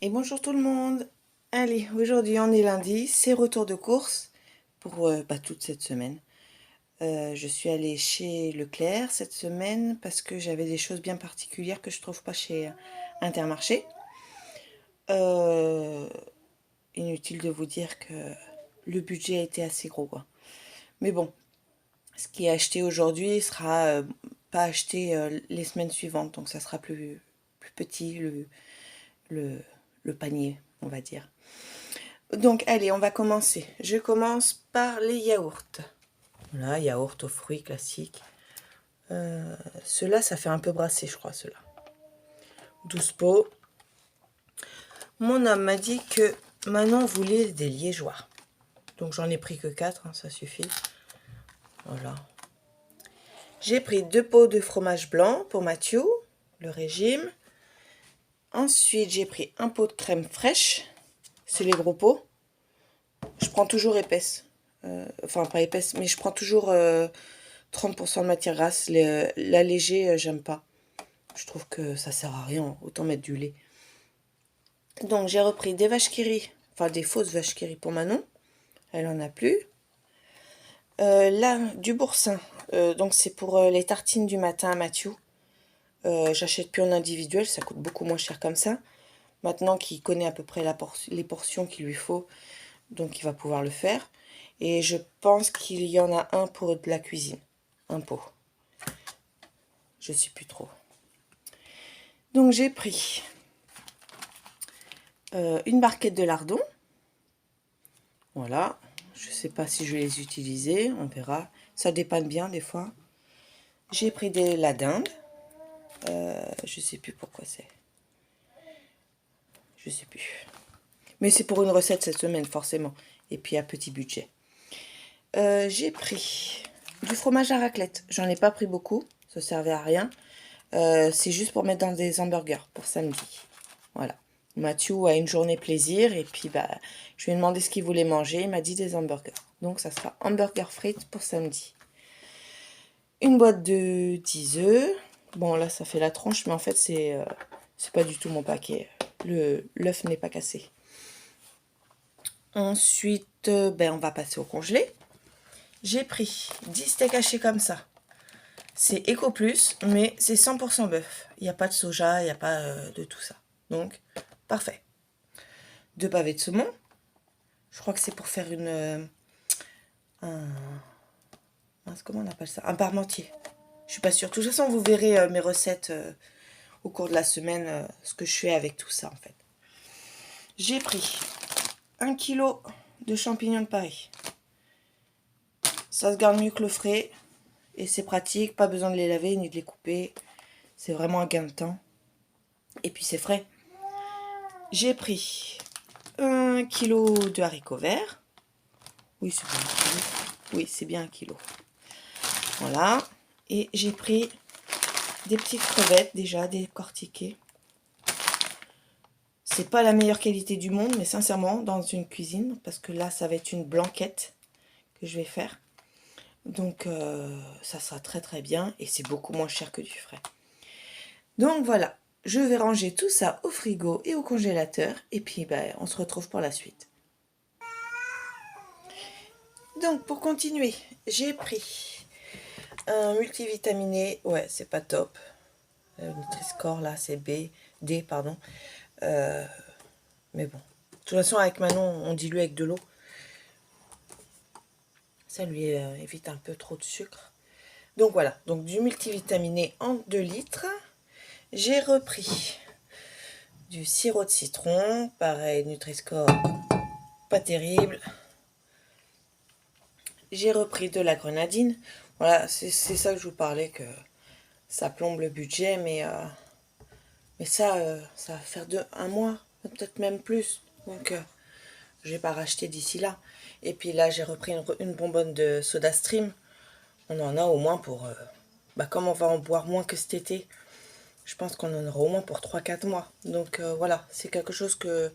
Et bonjour tout le monde. Allez, aujourd'hui on est lundi, c'est retour de course pour toute cette semaine. Je suis allée chez Leclerc cette semaine parce que j'avais des choses bien particulières que je trouve pas chez Intermarché. Euh, Inutile de vous dire que le budget a été assez gros, quoi. Mais bon, ce qui est acheté aujourd'hui sera pas acheté les semaines suivantes, donc ça sera plus petit le, le panier, on va dire. Donc allez, on va commencer. Je commence par les yaourts. Voilà, yaourt aux fruits classiques. Ceux-là, ça fait un peu brasser, je crois, ceux-là. 12 pots. Mon homme m'a dit que Manon voulait des liégeois. Donc j'en ai pris que 4, hein, ça suffit. Voilà. J'ai pris 2 pots de fromage blanc pour Mathieu, le régime. Ensuite, j'ai pris un pot de crème fraîche. C'est les gros pots. Je prends toujours épaisse. Enfin, pas épaisse, mais je prends toujours 30% de matière grasse. L'allégé, j'aime pas. Je trouve que ça sert à rien. Autant mettre du lait. Donc, j'ai repris des vaches qui rient. Enfin, des fausses vaches qui rient pour Manon. Elle en a plus. Là, du boursin. Donc, c'est pour les tartines du matin à Mathieu. J'achète plus en individuel. Ça coûte beaucoup moins cher comme ça. Maintenant qu'il connaît à peu près les portions qu'il lui faut. Donc, il va pouvoir le faire. Et je pense qu'il y en a un pour de la cuisine. Un pot. Je sais plus trop. Donc, j'ai pris une barquette de lardons. Voilà. Je sais pas si je vais les utiliser. On verra. Ça dépanne bien des fois. J'ai pris la dinde. Je sais plus pourquoi c'est. Je sais plus. Mais c'est pour une recette cette semaine, forcément. Et puis à petit budget. J'ai pris du fromage à raclette. J'en ai pas pris beaucoup. Ça servait à rien. C'est juste pour mettre dans des hamburgers pour samedi. Voilà. Mathieu a une journée plaisir et puis je lui ai demandé ce qu'il voulait manger. Il m'a dit des hamburgers. Donc ça sera hamburger frites pour samedi. Une boîte de 10 œufs. Bon là ça fait la tronche mais en fait c'est pas du tout mon paquet. L'œuf n'est pas cassé. Ensuite on va passer au congelé. J'ai pris 10 steaks hachés comme ça. C'est Eco Plus, mais c'est 100% bœuf. Il n'y a pas de soja, il n'y a pas de tout ça. Donc, parfait. 2 pavés de saumon. Je crois que c'est pour faire comment on appelle ça? Un parmentier. Je suis pas sûre. De toute façon, vous verrez mes recettes au cours de la semaine, ce que je fais avec tout ça, en fait. J'ai pris 1 kg de champignons de Paris. Ça se garde mieux que le frais. Et c'est pratique, pas besoin de les laver ni de les couper. C'est vraiment un gain de temps. Et puis c'est frais. J'ai pris 1 kg de haricots verts. Oui, c'est bien 1 kg. Oui, c'est bien 1 kg. Voilà. Et j'ai pris des petites crevettes déjà décortiquées. C'est pas la meilleure qualité du monde, mais sincèrement, dans une cuisine, parce que là, ça va être une blanquette que je vais faire. Donc, ça sera très très bien et c'est beaucoup moins cher que du frais. Donc voilà, je vais ranger tout ça au frigo et au congélateur et puis on se retrouve pour la suite. Donc pour continuer, j'ai pris un multivitaminé, ouais c'est pas top, Nutri-Score là c'est D pardon, mais bon, de toute façon avec Manon on dilue avec de l'eau, ça lui évite un peu trop de sucre. Donc voilà, donc du multivitaminé en 2 litres, j'ai repris du sirop de citron, pareil Nutri-Score pas terrible. J'ai repris de la grenadine. Voilà, c'est ça que je vous parlais, que ça plombe le budget, mais ça, ça va faire un mois, peut-être même plus. Donc, je vais pas racheter d'ici là. Et puis là, j'ai repris une bonbonne de Soda Stream. On en a au moins pour... comme on va en boire moins que cet été, je pense qu'on en aura au moins pour 3-4 mois. Donc voilà, c'est quelque chose que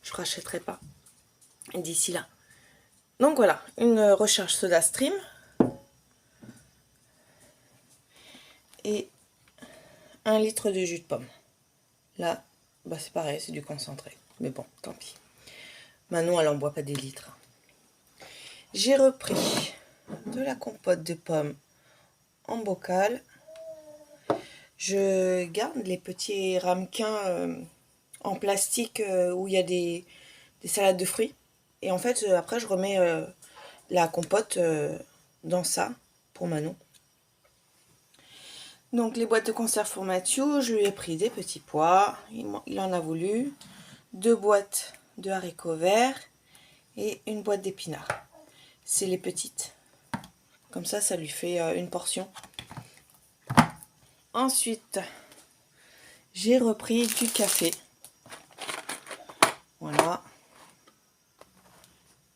je rachèterai pas d'ici là. Donc voilà, une recharge Soda Stream. Et 1 litre de jus de pomme. Là, bah c'est pareil, c'est du concentré. Mais bon, tant pis. Manon, elle en boit pas des litres. J'ai repris de la compote de pommes en bocal. Je garde les petits ramequins en plastique où il y a des salades de fruits. Et en fait, après, je remets la compote dans ça pour Manon. Donc les boîtes de conserve pour Mathieu, je lui ai pris des petits pois, il en a voulu, 2 boîtes de haricots verts et une boîte d'épinards. C'est les petites. Comme ça lui fait une portion. Ensuite, j'ai repris du café. Voilà.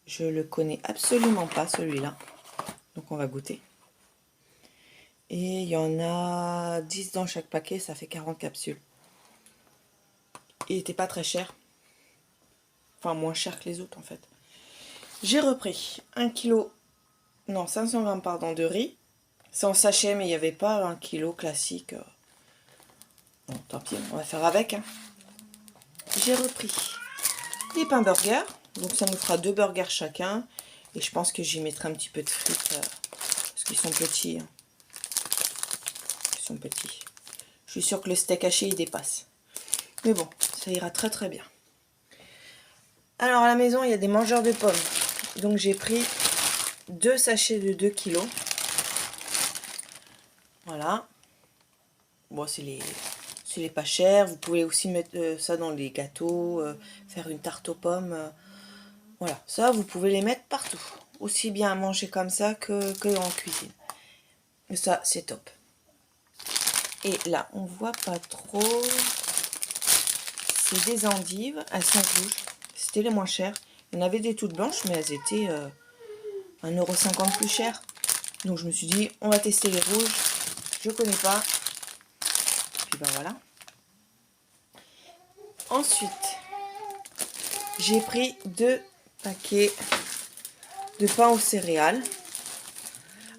Je le connais absolument pas celui-là. Donc on va goûter. Et il y en a 10 dans chaque paquet, ça fait 40 capsules. Il n'était pas très cher. Enfin, moins cher que les autres en fait. J'ai repris 1 kg, non 500 grammes pardon, de riz. C'est en sachet, mais il n'y avait pas 1 kg classique. Bon, tant pis, on va faire avec. Hein. J'ai repris des pains burgers. Donc ça nous fera 2 burgers chacun. Et je pense que j'y mettrai un petit peu de frites. Parce qu'ils sont petits. Hein. Ils sont petits. Je suis sûre que le steak haché, il dépasse. Mais bon, ça ira très très bien. Alors à la maison, il y a des mangeurs de pommes. Donc j'ai pris 2 sachets de 2 kg. Voilà. Bon, c'est les pas chers. Vous pouvez aussi mettre ça dans les gâteaux, faire une tarte aux pommes. Voilà, ça, vous pouvez les mettre partout. Aussi bien à manger comme ça que en cuisine. Et ça, c'est top. Et là, on voit pas trop. C'est des endives. Elles sont rouges. C'était les moins chères. Il y en avait des toutes blanches, mais elles étaient 1,50 € plus chères. Donc je me suis dit, on va tester les rouges. Je connais pas. Puis ben voilà. Ensuite, j'ai pris 2 paquets de pain aux céréales.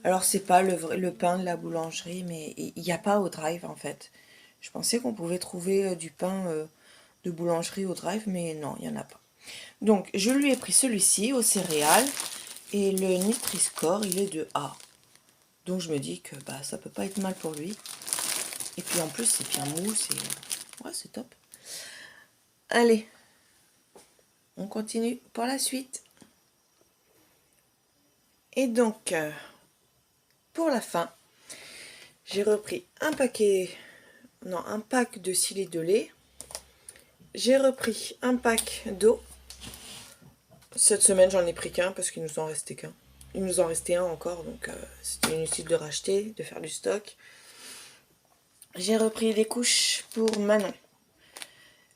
Alors c'est pas le pain de la boulangerie, mais il n'y a pas au Drive en fait. Je pensais qu'on pouvait trouver du pain de boulangerie au Drive, mais non, il n'y en a pas. Donc je lui ai pris celui-ci aux céréales et le Nutri-Score il est de A. Donc je me dis que bah ça peut pas être mal pour lui. Et puis en plus c'est bien mou, ouais, c'est top. Allez, on continue pour la suite. Et donc pour la fin, j'ai repris un pack de 6 litres de lait. J'ai repris un pack d'eau. Cette semaine, j'en ai pris qu'un parce qu'il nous en restait qu'un. Il nous en restait un encore, donc c'était inutile de racheter, de faire du stock. J'ai repris des couches pour Manon.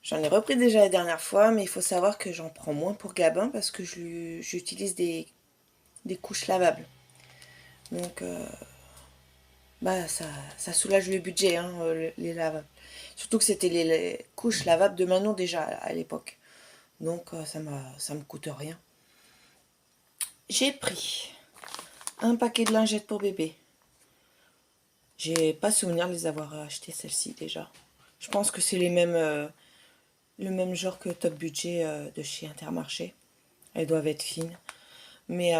J'en ai repris déjà la dernière fois, mais il faut savoir que j'en prends moins pour Gabin parce que j'utilise des couches lavables. Donc, bah, ça soulage le budget, hein, les lavables. Surtout que c'était les couches lavables de Manon déjà à l'époque. Donc, ça me coûte rien. J'ai pris un paquet de lingettes pour bébé. J'ai pas souvenir de les avoir achetées celles-ci déjà. Je pense que c'est le même genre que Top Budget de chez Intermarché. Elles doivent être fines. Mais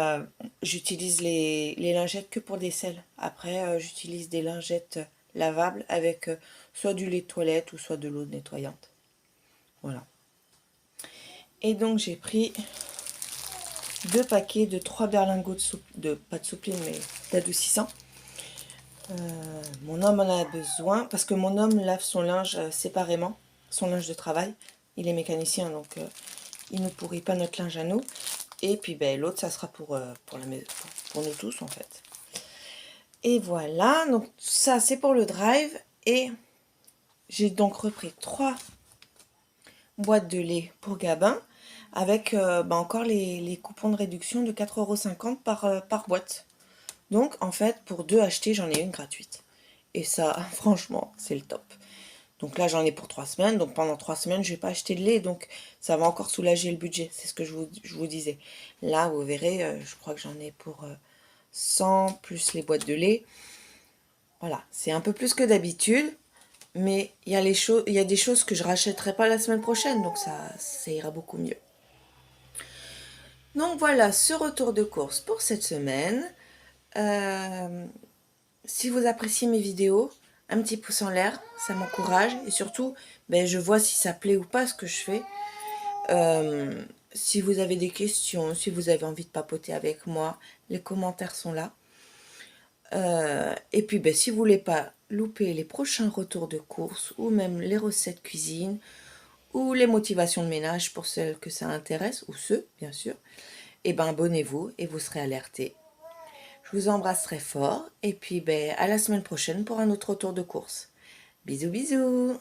j'utilise les lingettes que pour des selles. Après, j'utilise des lingettes lavables avec soit du lait de toilette ou soit de l'eau nettoyante. Voilà. Et donc j'ai pris 2 paquets de 3 berlingots pas de soupline, mais d'adoucissant. Mon homme en a besoin parce que mon homme lave son linge séparément, son linge de travail. Il est mécanicien, donc il ne pourrit pas notre linge à nous. Et puis ben, l'autre, ça sera pour nous tous en fait. Et voilà, donc ça c'est pour le drive. Et j'ai donc repris 3 boîtes de lait pour Gabin avec encore les coupons de réduction de 4,50 € par boîte. Donc en fait pour 2 achetés j'en ai une gratuite. Et ça franchement c'est le top. Donc là j'en ai pour 3 semaines. Donc pendant 3 semaines je vais pas acheter de lait. Donc ça va encore soulager le budget. C'est ce que je vous disais. Là vous verrez je crois que j'en ai pour 100 plus les boîtes de lait. Voilà, c'est un peu plus que d'habitude. Mais il y a des choses que je rachèterai pas la semaine prochaine, donc ça ira beaucoup mieux. Donc voilà, ce retour de course pour cette semaine. Euh, Si vous appréciez mes vidéos, un petit pouce en l'air, ça m'encourage. Et surtout, ben, je vois si ça plaît ou pas ce que je fais. Euh, Si vous avez des questions, si vous avez envie de papoter avec moi, les commentaires sont là. Et puis, ben, si vous voulez pas louper les prochains retours de course ou même les recettes cuisine ou les motivations de ménage pour celles que ça intéresse, ou ceux, bien sûr, et ben abonnez-vous et vous serez alertés. Je vous embrasse très fort et puis ben, à la semaine prochaine pour un autre retour de course. Bisous bisous.